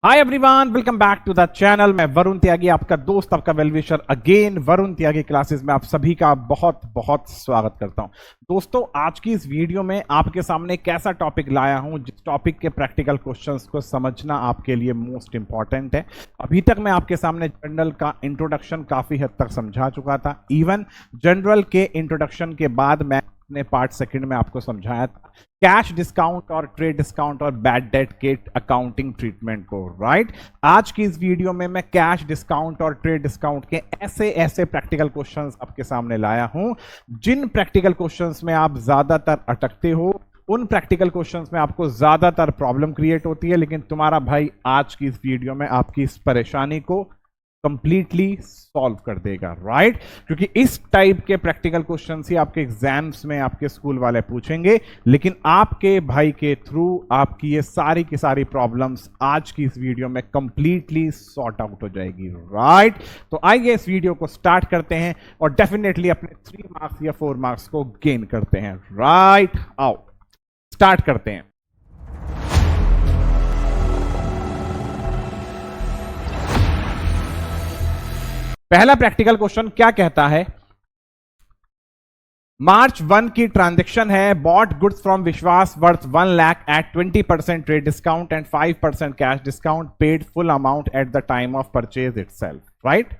Hi everyone, welcome back to the channel. मैं वरुण त्यागी, आपका दोस्त, आपका wellwisher again. Varun Tyagi classes में आप सभी का बहुत बहुत स्वागत करता हूं। दोस्तों, आज की इस वीडियो में आपके सामने एक ऐसा टॉपिक लाया हूं जिस टॉपिक के प्रैक्टिकल क्वेश्चंस को समझना आपके लिए मोस्ट इंपॉर्टेंट है। अभी तक मैं आपके सामने जनरल का इंट्रोडक्शन काफी हद तक समझा चुका था। इवन जनरल के इंट्रोडक्शन के बाद मैं अपने पार्ट सेकंड में आपको समझाया था कैश डिस्काउंट और ट्रेड डिस्काउंट और बैड डेट के अकाउंटिंग ट्रीटमेंट को। राइट, आज की इस वीडियो में मैं कैश डिस्काउंट और ट्रेड डिस्काउंट के ऐसे ऐसे प्रैक्टिकल क्वेश्चंस आपके सामने लाया हूं जिन प्रैक्टिकल क्वेश्चंस में आप ज्यादातर अटकते हो, उन प्रैक्टिकल क्वेश्चंस में आपको ज्यादातर प्रॉब्लम क्रिएट होती है। लेकिन तुम्हारा भाई आज की इस वीडियो में आपकी इस परेशानी को कंप्लीटली सॉल्व कर देगा। राइट, क्योंकि इस टाइप के प्रैक्टिकल क्वेश्चंस ही आपके एग्जाम्स में आपके स्कूल वाले पूछेंगे, लेकिन आपके भाई के थ्रू आपकी ये सारी की सारी प्रॉब्लम्स आज की इस वीडियो में कंप्लीटली सॉर्ट आउट हो जाएगी। राइट, तो आइए इस वीडियो को स्टार्ट करते हैं और डेफिनेटली अपने 3 मार्क्स या 4 मार्क्स को गेन करते हैं। राइट, आओ स्टार्ट करते हैं। पहला प्रैक्टिकल क्वेश्चन क्या कहता है? मार्च 1 की ट्रांजैक्शन है, bought goods from Vishwas worth 1 lakh at 20% trade discount and 5% cash discount, paid full amount at the time of purchase itself. Right,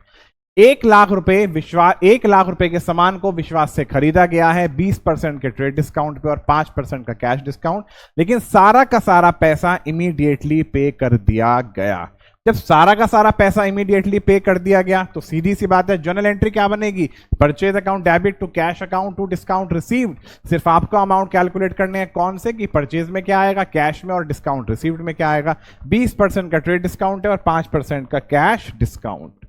1 lakh रुपए के सामान को विश्वास से खरीदा गया है 20% के ट्रेड डिस्काउंट पे और 5% का कैश डिस्काउंट, लेकिन सारा का सारा पैसा इमीडिएटली पे कर दिया गया। जब सारा का सारा पैसा इमीडिएटली पे कर दिया गया तो सीधी सी बात है, जर्नल एंट्री क्या बनेगी? Purchase account debit to cash account to discount received. सिर्फ आपको अमाउंट कैलकुलेट करने हैं, कौन से कि परचेज में क्या आएगा, कैश में, और डिस्काउंट रिसीव्ड में क्या आएगा। 20% का ट्रेड डिस्काउंट है और 5% का कैश डिस्काउंट।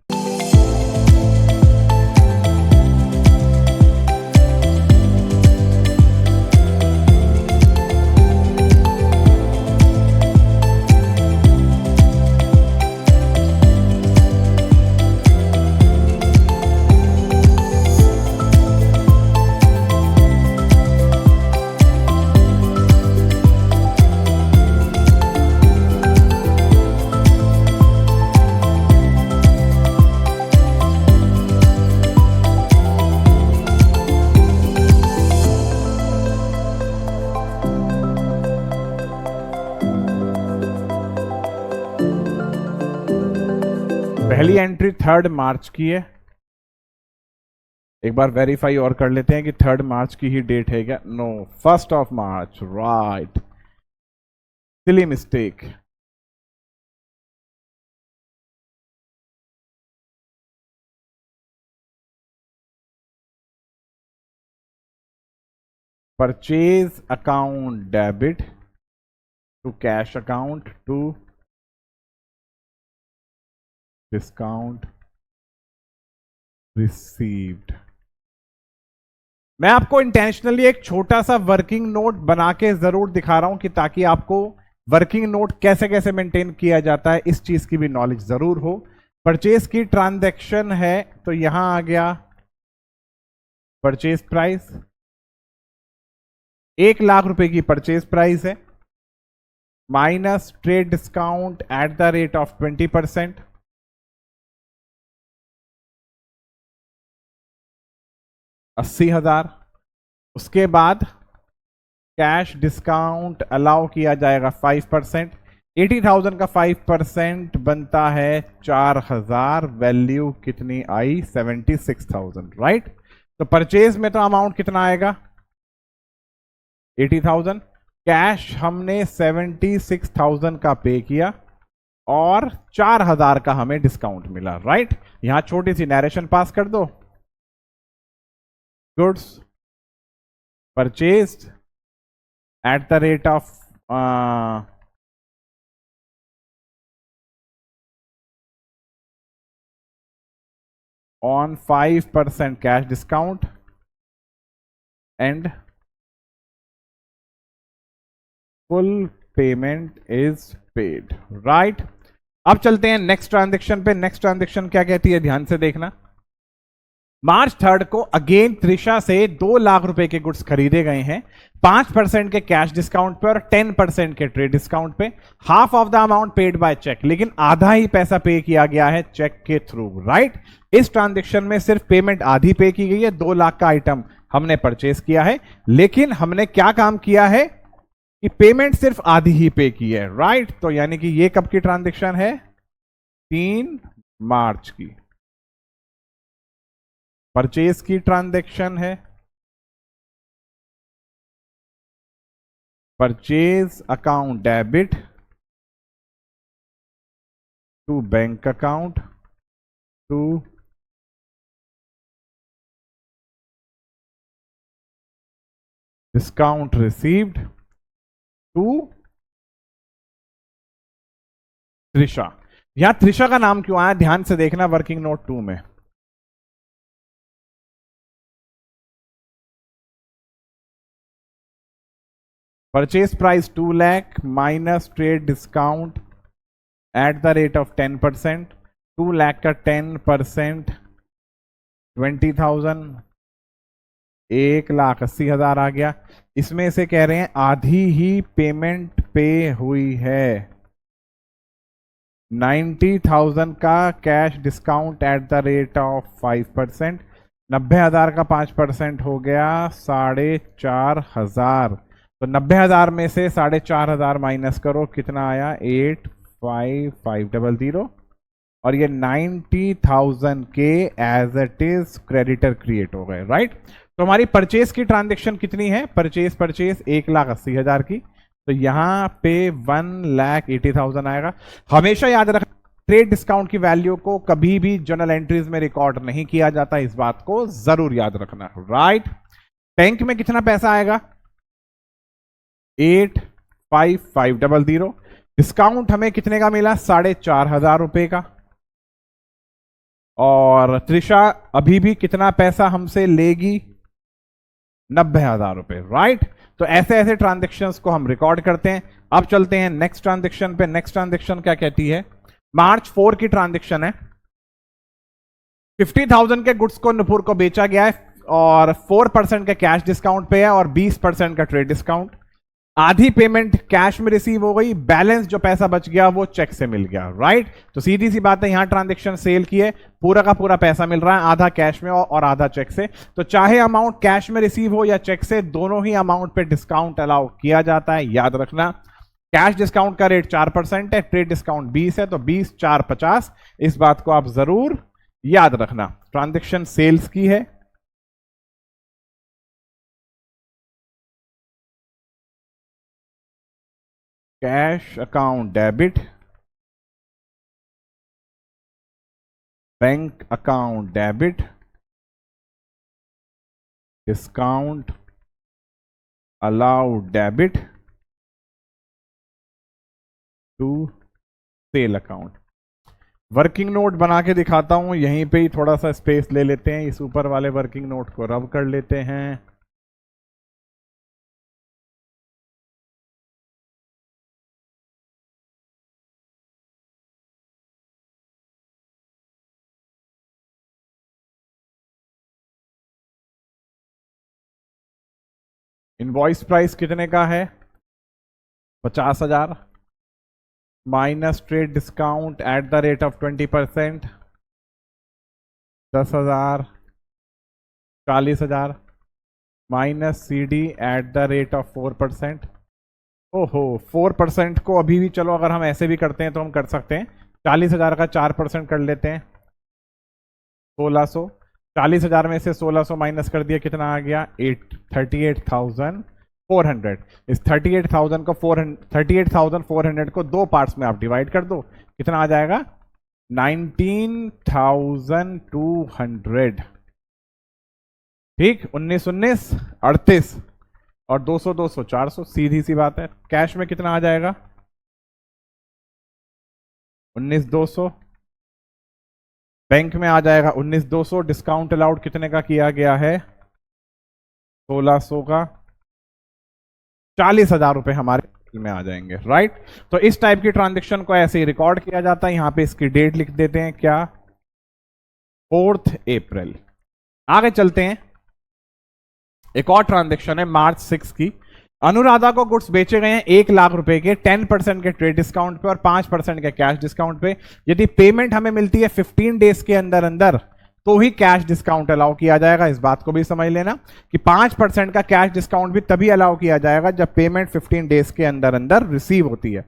पहली एंट्री 3 मार्च की है। एक बार वेरीफाई और कर लेते हैं कि 3 मार्च की ही डेट है क्या। No, 1 March. Right, silly mistake. Purchase account debit to cash account to discount received. मैं आपको इंटेंशनली एक छोटा सा वर्किंग नोट बना के जरूर दिखा रहा हूं कि ताकि आपको वर्किंग नोट कैसे कैसे मेंटेन किया जाता है इस चीज की भी नॉलेज जरूर हो। परचेज की ट्रांजैक्शन है तो यहां आ गया परचेज प्राइस, 1 लाख रुपए की परचेज प्राइस है, minus trade discount at the rate of 20%, 80,000। उसके बाद कैश डिस्काउंट अलाउ किया जाएगा 5%। 80,000 का 5% बनता है 4,000। वैल्यू कितनी आई? 76,000। राइट, तो परचेज में तो अमाउंट कितना आएगा? 80,000। कैश हमने 76,000 का पे किया और 4,000 का हमें डिस्काउंट मिला। राइट, यहां छोटी सी नरेशन पास कर दो। Goods purchased at the rate of on 5% cash discount and full payment is paid. Right, अब चलते हैं नेक्स्ट ट्रांजेक्शन पे। नेक्स्ट ट्रांजेक्शन क्या कहती है, ध्यान से देखना। मार्च 3 को अगेन त्रिशा से 2 लाख रुपए के गुड्स खरीदे गए हैं 5% के कैश डिस्काउंट पे और 10% के ट्रेड डिस्काउंट पे। Half of the amount paid by cheque, लेकिन आधा ही पैसा पे किया गया है चेक के थ्रू, राइट। इस ट्रांजेक्शन में सिर्फ पेमेंट आधी पे की गई है, 2 लाख का आइटम हमने परचेस किया है, लेकिन हमने क्या काम किया है कि पेमेंट सिर्फ आधी ही पे की है, राइट। तो यानी कि ये कब की ट्रांजेक्शन है, 3 मार्च की परचेज की ट्रांजैक्शन है। Purchase account debit to bank account to discount received to Trisha. यहां त्रिशा का नाम क्यों आया, ध्यान से देखना वर्किंग नोट 2 में। Purchase price 2 lakh minus trade discount at the rate of 10%। 2 lakh का 10% 20,000, 1,80,000 आ गया। इसमें से कह रहे हैं आधी ही पेमेंट पे हुई है, 90,000 का cash discount at the rate of 5%। 90,000 का 5% हो गया 4,500। तो 90,000 में से 4,500 माइनस करो, कितना आया 85500, और ये 90,000 के as it is creditor create हो गए, राइट। तो हमारी परचेज की ट्रांजेक्शन कितनी है, परचेज 1,80,000 की, तो यहां पे 1,80,000 आएगा। हमेशा याद रखना ट्रेड डिस्काउंट की वैल्यू को कभी भी जर्नल एंट्रीज में रिकॉर्ड नहीं किया जाता, इस बात को जरूर याद रखना, राइट। बैंक में कितना पैसा आएगा, 85500। डिस्काउंट हमें कितने का मिला, 4,500 रुपए का। और त्रिशा अभी भी कितना पैसा हमसे लेगी, 90,000 रुपए, राइट। तो ऐसे ऐसे ट्रांजेक्शन्स को हम रिकॉर्ड करते हैं। अब चलते हैं नेक्स्ट ट्रांजेक्शन पे। नेक्स्ट ट्रांजेक्शन क्या कहती है, मार्च 4 की ट्रांजेक्शन है। 50,000 के गुड्स को नुपुर को बेचा गया है और 4% के कैश डिस्काउंट पे है और 20% का ट्रेड डिस्काउंट। आधी पेमेंट कैश में रिसीव हो गई, बैलेंस जो पैसा बच गया वो चेक से मिल गया, राइट। तो सीधी सी बात है, यहां ट्रांजेक्शन सेल की है, पूरा का पूरा पैसा मिल रहा है, आधा कैश में और आधा चेक से। तो चाहे अमाउंट कैश में रिसीव हो या चेक से, दोनों ही अमाउंट पे डिस्काउंट अलाउ किया जाता है, याद रखना। कैश डिस्काउंट का रेट 4% है, ट्रेड डिस्काउंट 20 है, तो 20 4 50। इस बात को आप जरूर याद रखना। ट्रांजेक्शन सेल्स की है। Cash account debit, bank account debit, discount allowed debit to sale account. Working note बना के दिखाता हूं, यहीं पे ही थोड़ा सा स्पेस ले लेते हैं, इस ऊपर वाले वर्किंग नोट को रब कर लेते हैं। इनवॉइस प्राइस कितने का है, 50,000 minus trade discount at the rate of 20%, 10,000, 40,000 minus CD at the rate of 4%। ओहो, 4% को अभी भी चलो अगर हम ऐसे भी करते हैं तो हम कर सकते हैं। 40,000 का 4% कर लेते हैं, 1600। 40,000 में से 1600 माइनस कर दिया, कितना आ गया 38,400। इस 38,400 को दो पार्ट्स में आप डिवाइड कर दो, कितना आ जाएगा 19,200। ठीक, 19 19 38 और 200 200 400, सीधी सी बात है। कैश में कितना आ जाएगा 19,200, बैंक में आ जाएगा 19,200। डिस्काउंट अलाउड कितने का किया गया है 1600 का, 40,000 रुपए हमारे में आ जाएंगे, राइट। तो इस टाइप की ट्रांजेक्शन को ऐसे ही रिकॉर्ड किया जाता है। यहां पे इसकी डेट लिख देते हैं, क्या 4 अप्रैल। आगे चलते हैं। एक और ट्रांजेक्शन है मार्च 6 की। अनुराधा को गुड्स बेचे गए हैं 1 लाख रुपए के 10% के ट्रेड डिस्काउंट पे और 5% के कैश डिस्काउंट पे। यदि पेमेंट हमें मिलती है 15 डेज के अंदर अंदर तो ही कैश डिस्काउंट अलाउ किया जाएगा। इस बात को भी समझ लेना कि 5% का कैश डिस्काउंट भी तभी अलाउ किया जाएगा जब पेमेंट 15 डेज के अंदर अंदर रिसीव होती है।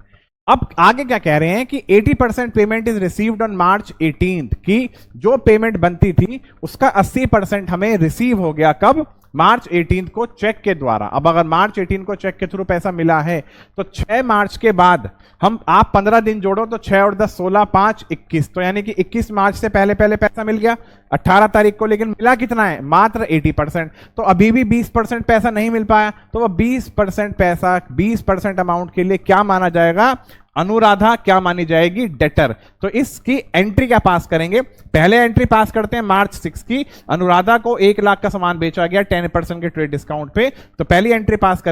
अब आगे क्या कह रहे हैं कि 80% payment is received on March 18 की जो पेमेंट बनती थी उसका 80% हमें रिसीव हो गया। कब? मार्च 18 को चेक के द्वारा। अब अगर मार्च 18 को चेक के थ्रू पैसा मिला है तो 6 मार्च के बाद आप 15 दिन जोड़ो तो 6 और 10 16 5 21, तो यानी कि 21 मार्च से पहले पहले पैसा मिल गया 18 तारीख को। लेकिन मिला कितना है? मात्र 80%। तो अभी भी 20% पैसा नहीं मिल पाया, तो वह 20% पैसा 20% अमाउंट के लिए क्या माना जाएगा? अनुराधा क्या मानी जाएगी? डेटर। तो इसकी एंट्री क्या पास करेंगे? पहले एंट्री पास करते हैं मार्च 6 की। अनुराधा को 1 लाख का सामान बेचा गया 10% के ट्रेड डिस्काउंट पे, तो पहली एंट्री पास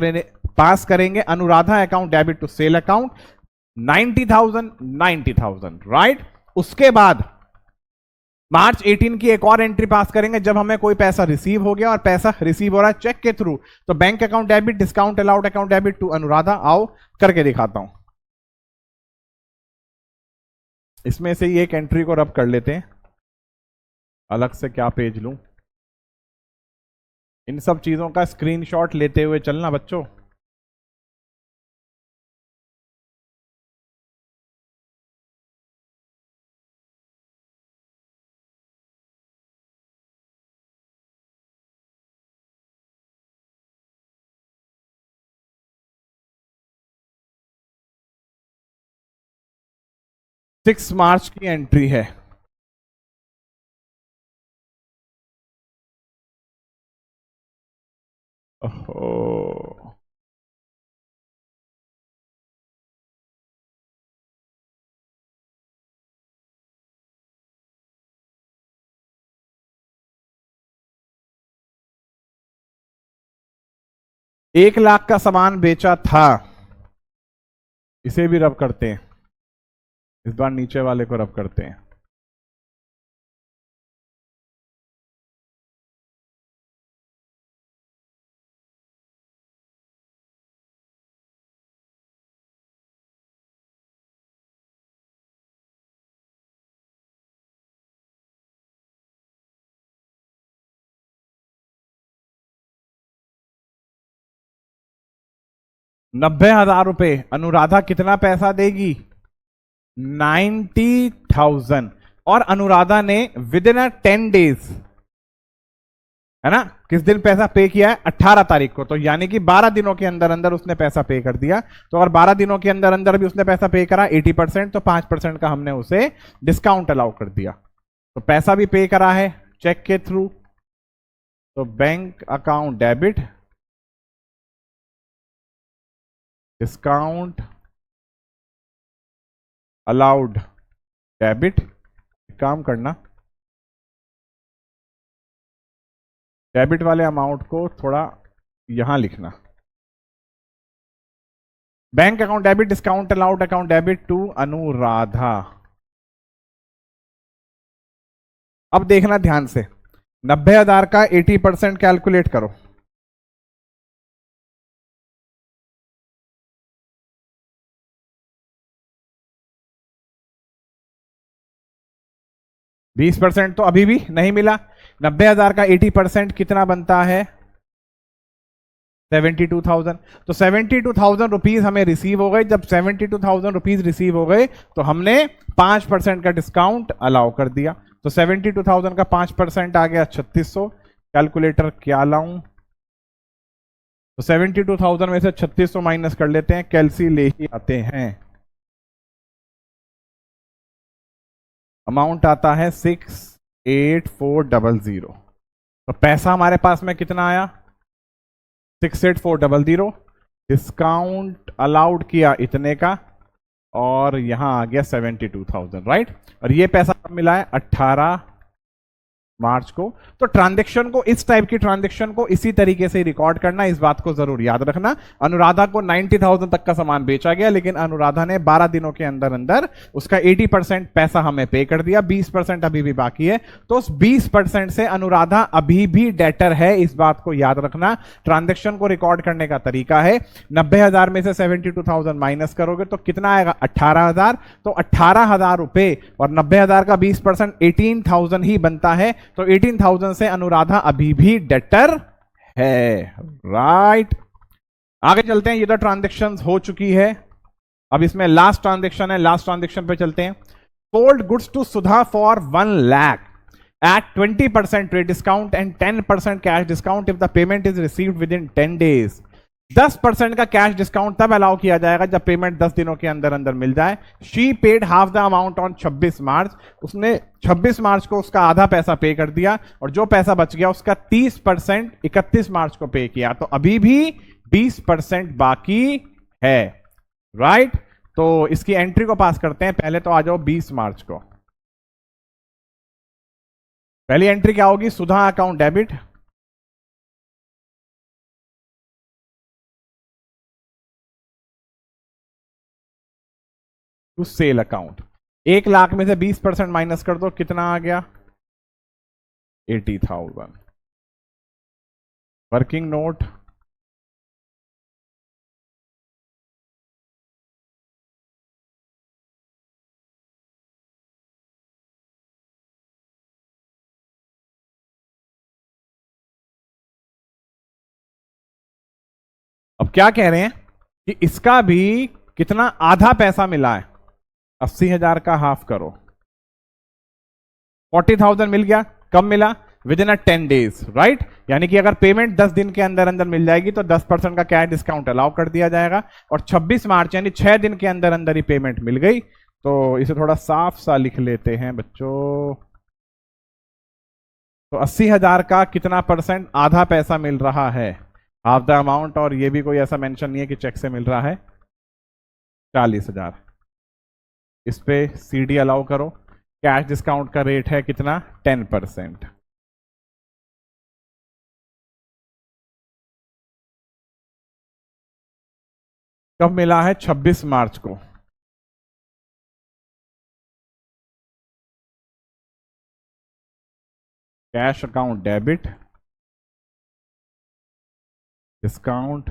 करेंगे Anuradha account debit to sale account 90,000 right. उसके बाद मार्च 18 की एक और एंट्री पास करेंगे जब हमें कोई पैसा रिसीव हो गया और पैसा रिसीव हो रहा है चेक के थ्रू, तो bank account debit discount allowed account debit to Anuradha. आओ करके दिखाता हूं। इसमें से ही एक एंट्री को रब कर लेते हैं। अलग से क्या पेज लूं? इन सब चीजों का स्क्रीनशॉट लेते हुए चलना बच्चों। सिक्स मार्च की एंट्री है। ओहो, एक लाख का सामान बेचा था। इसे भी रब करते हैं। इस बार नीचे वाले को रब करते हैं। ₹90,000। अनुराधा कितना पैसा देगी? 90,000। और अनुराधा ने विद इन 10 डेज, है ना, किस दिन पैसा पे किया है? 18 तारीख को। तो यानी कि 12 दिनों के अंदर अंदर उसने पैसा पे कर दिया। तो अगर 12 दिनों के अंदर अंदर भी उसने पैसा पे करा 80%, तो 5% का हमने उसे डिस्काउंट अलाउ कर दिया। तो पैसा भी पे करा है चेक के थ्रू, तो bank account debit discount allowed debit. काम करना, डेबिट वाले अमाउंट को थोड़ा यहां लिखना। Bank account debit discount allowed account debit to Anuradha. अब देखना ध्यान से, 90,000 का 80% कैलकुलेट करो। बीस % तो अभी भी नहीं मिला। 90,000 का 80% कितना बनता है? 72,000। तो 72,000 रुपीज हमें रिसीव हो गए। जब 72,000 रुपीज रिसीव हो गए तो हमने 5% का डिस्काउंट अलाउ कर दिया। तो 72,000 का 5% आ गया 3600। कैलकुलेटर क्या लाऊं? तो 72,000 में से 3600 माइनस कर लेते हैं, कैलसी ले ही आते हैं। अमाउंट आता है 68400। तो पैसा हमारे पास में कितना आया? 68400। डिस्काउंट अलाउड किया इतने का और यहां आ गया 72,000 राइट। और ये पैसा कब मिला है? 18 मार्च को। तो ट्रांजैक्शन को, इस टाइप की ट्रांजैक्शन को इसी तरीके से रिकॉर्ड करना, इस बात को जरूर याद रखना। अनुराधा को 90,000 तक का सामान बेचा गया, लेकिन अनुराधा ने 12 दिनों के अंदर अंदर उसका 80% पैसा हमें पे कर दिया, 20% अभी भी बाकी है। तो उस 20% से अनुराधा अभी भी डेटर है, इस बात को याद रखना। ट्रांजैक्शन को रिकॉर्ड करने का तरीका है, 90,000 में से 72,000 माइनस करोगे तो कितना आएगा, 18,000। तो 18,000 रुपए और 90,000 का 20% 18,000 ही बनता है। तो 18,000 से अनुराधा अभी भी डेटर है, राइट। आगे चलते हैं, ये तो ट्रांजैक्शन हो चुकी है। अब इसमें लास्ट ट्रांजैक्शन है, लास्ट ट्रांजैक्शन पे चलते हैं। Sold goods to Sudha for 1 lakh at 20% trade discount and 10% cash discount if the payment is received within 10 days. 10% का कैश डिस्काउंट तब अलाउ किया जाएगा जब पेमेंट 10 दिनों के अंदर अंदर मिल जाए। She paid half the amount on 26 मार्च, उसने 26 मार्च को उसका आधा पैसा पे कर दिया और जो पैसा बच गया उसका 30% 31 मार्च को पे किया। तो अभी भी 20% बाकी है, राइट। तो इसकी एंट्री को पास करते हैं। पहले तो आ जाओ 20 मार्च को। पहली एंट्री क्या होगी, Sudha account debit, to sale account. 1 lakh में से 20% माइनस कर दो, कितना आ गया, 80,000। वर्किंग नोट, अब क्या कह रहे हैं कि इसका भी कितना आधा पैसा मिला है, 80,000 का हाफ करो, 40,000 मिल गया। कब मिला, with in a 10 days, right. यानी कि अगर पेमेंट 10 दिन के अंदर अंदर मिल जाएगी तो 10% का कैश डिस्काउंट अलाउ कर दिया जाएगा। और 26 मार्च यानी 6 दिन के अंदर अंदर ही पेमेंट मिल गई। तो इसे थोड़ा साफ सा लिख लेते हैं बच्चों। तो 80,000 का कितना परसेंट, आधा पैसा मिल रहा है, हाफ द अमाउंट। और ये भी कोई ऐसा मेंशन नहीं है कि चेक से मिल रहा है, 40,000। इस पे सीडी अलाउ करो। कैश डिस्काउंट का रेट है कितना, 10%। कब मिला है, 26 मार्च को। Cash account debit, discount,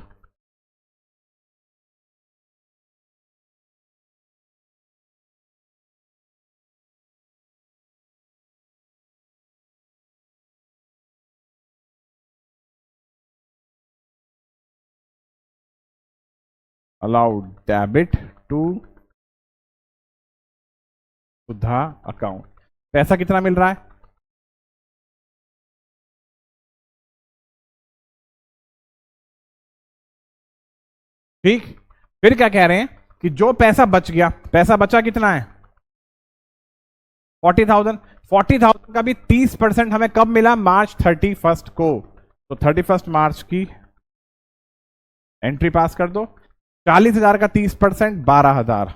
allowed debit to Sudha account. पैसा कितना मिल रहा है, ठीक। फिर क्या कह रहे हैं कि जो पैसा बच गया, पैसा बचा कितना है, 40,000। 40,000 का भी 30% हमें कब मिला, मार्च 31 को। तो 31 मार्च की एंट्री पास कर दो। 40,000 का 30% 12,000।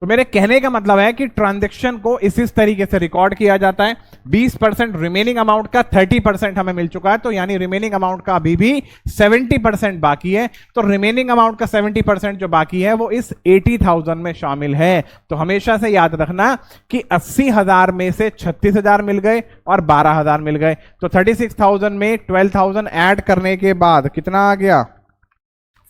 तो मेरे कहने का मतलब है कि ट्रांजैक्शन को इस तरीके से रिकॉर्ड किया जाता है। 20% रिमेनिंग अमाउंट का 30% हमें मिल चुका है, तो यानी रिमेनिंग अमाउंट का अभी भी 70% बाकी है। तो रिमेनिंग अमाउंट का 70% जो बाकी है वो इस 80,000 में शामिल है। तो हमेशा से याद रखना कि 80,000 में से 36,000 मिल गए और 12,000 मिल गए। तो 36,000 में 12,000 ऐड करने के बाद कितना आ गया,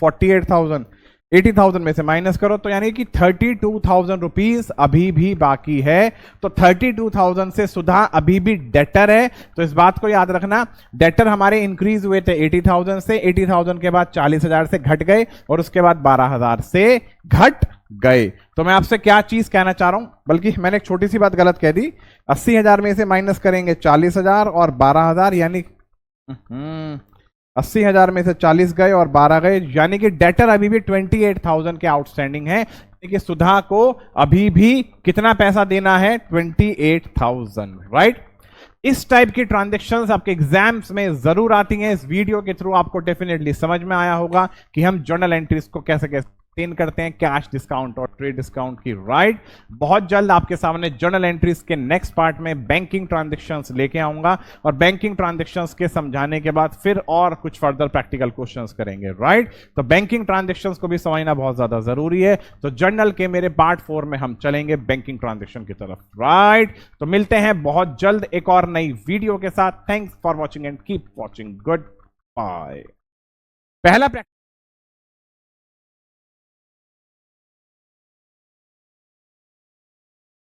48,000। 80,000 में से माइनस करो तो यानी कि 32,000 रुपीज अभी भी बाकी है। तो 32,000 से सुधा अभी भी डेटर है। तो इस बात को याद रखना, डेटर हमारे इंक्रीज हुए थे 80,000 से, 80,000 के बाद 40,000 से घट गए और उसके बाद 12,000 से घट गए। तो मैं आपसे क्या चीज कहना चाह रहा हूं, बल्कि मैंने एक छोटी सी बात गलत कह दी। 80,000 में से माइनस करेंगे 40,000 और 12,000, यानी 80,000 में से 40 गए और 12 गए, यानी कि डेटर अभी भी 28,000 के आउटस्टैंडिंग है। कि सुधा को अभी भी कितना पैसा देना है, 28,000, राइट। इस टाइप की ट्रांजेक्शन्स आपके एग्जाम्स में जरूर आती हैं। इस वीडियो के थ्रू आपको डेफिनेटली समझ में आया होगा कि हम जर्नल एंट्रीज को कैसे कैसे करते हैं, कैश डिस्काउंट और ट्रेड डिस्काउंट की, राइट। बहुत जल्द आपके सामने जर्नल एंट्रीज के नेक्स्ट पार्ट में बैंकिंग ट्रांजैक्शंस लेके आऊंगा और बैंकिंग ट्रांजैक्शंस के समझाने के बाद फिर और कुछ फर्दर प्रैक्टिकल क्वेश्चंस करेंगे, राइट। तो बैंकिंग ट्रांजैक्शंस को भी समझना बहुत ज्यादा जरूरी है। तो जर्नल के मेरे पार्ट 4 में हम चलेंगे बैंकिंग ट्रांजैक्शन की तरफ, राइट। तो मिलते हैं बहुत जल्द एक और नई वीडियो के साथ। Thanks for watching and keep watching. Good bye. पहला